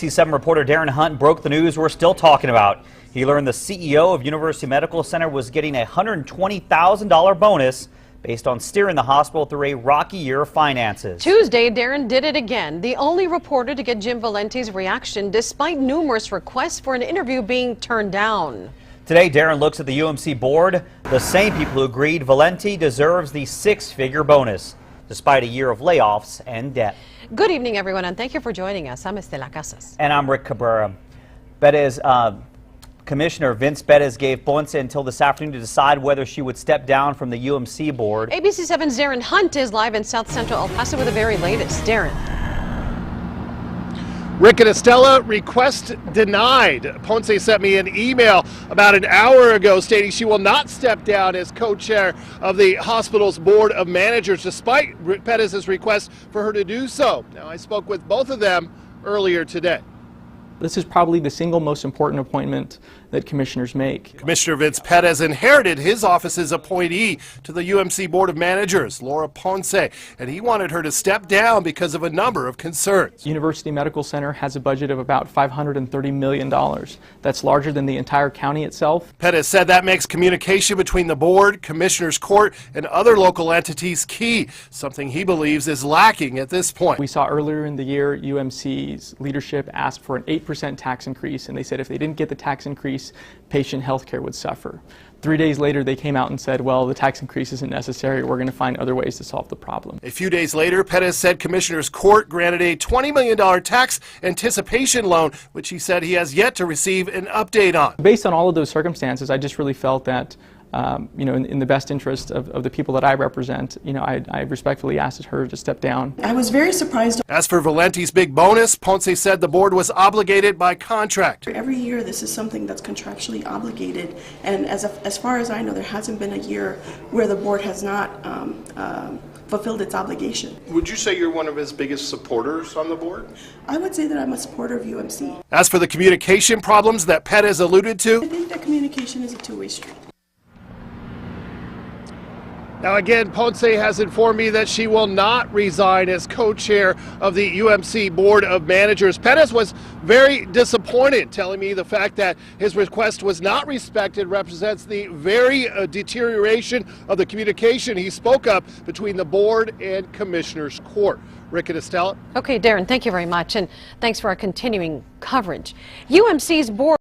ABC7 reporter Darren Hunt broke the news we're still talking about. He learned the CEO of University Medical Center was getting a $120,000 bonus based on steering the hospital through a rocky year of finances. Tuesday, Darren did it again. The only reporter to get Jim Valenti's reaction despite numerous requests for an interview being turned down. Today, Darren looks at the UMC board, the same people who agreed Valenti deserves the six-figure bonus, despite a year of layoffs and debt. Good evening, everyone, and thank you for joining us. I'm Estela Casas. And I'm Rick Cabrera. Commissioner Vince Bettis gave Ponce until this afternoon to decide whether she would step down from the UMC board. ABC7's Darren Hunt is live in South Central El Paso with the very latest. Darren. Rick and Estella, request denied. Ponce sent me an email about an hour ago stating she will not step down as co-chair of the hospital's board of managers, despite Pettis' request for her to do so. Now, I spoke with both of them earlier today. This is probably the single most important appointment that commissioners make. Commissioner Vince Pettis inherited his office's appointee to the UMC Board of Managers, Laura Ponce, and he wanted her to step down because of a number of concerns. University Medical Center has a budget of about $530 million. That's larger than the entire county itself. Pettis said that makes communication between the board, commissioners court, and other local entities key, something he believes is lacking at this point. We saw earlier in the year UMC's leadership asked for an 8% tax increase, and they said if they didn't get the tax increase, patient health care would suffer. 3 days later, they came out and said, well, the tax increase isn't necessary. We're going to find other ways to solve the problem. A few days later, Pettis said Commissioners Court granted a $20 million tax anticipation loan, which he said he has yet to receive an update on. Based on all of those circumstances, I just really felt that in the best interest of the people that I represent, I respectfully asked her to step down. I was very surprised. As for Valenti's big bonus, Ponce said the board was obligated by contract. Every year this is something that's contractually obligated, and as far as I know, there hasn't been a year where the board has not fulfilled its obligation. Would you say you're one of his biggest supporters on the board? I would say that I'm a supporter of UMC. As for the communication problems that Pettis alluded to, I think that communication is a two-way street. now again, Ponce has informed me that she will not resign as co-chair of the UMC Board of Managers. Pettis was very disappointed, telling me the fact that his request was not respected represents the very deterioration of the communication he spoke of between the board and Commissioners Court. Rick and Estella. Okay, Darren, thank you very much, and thanks for our continuing coverage. UMC's board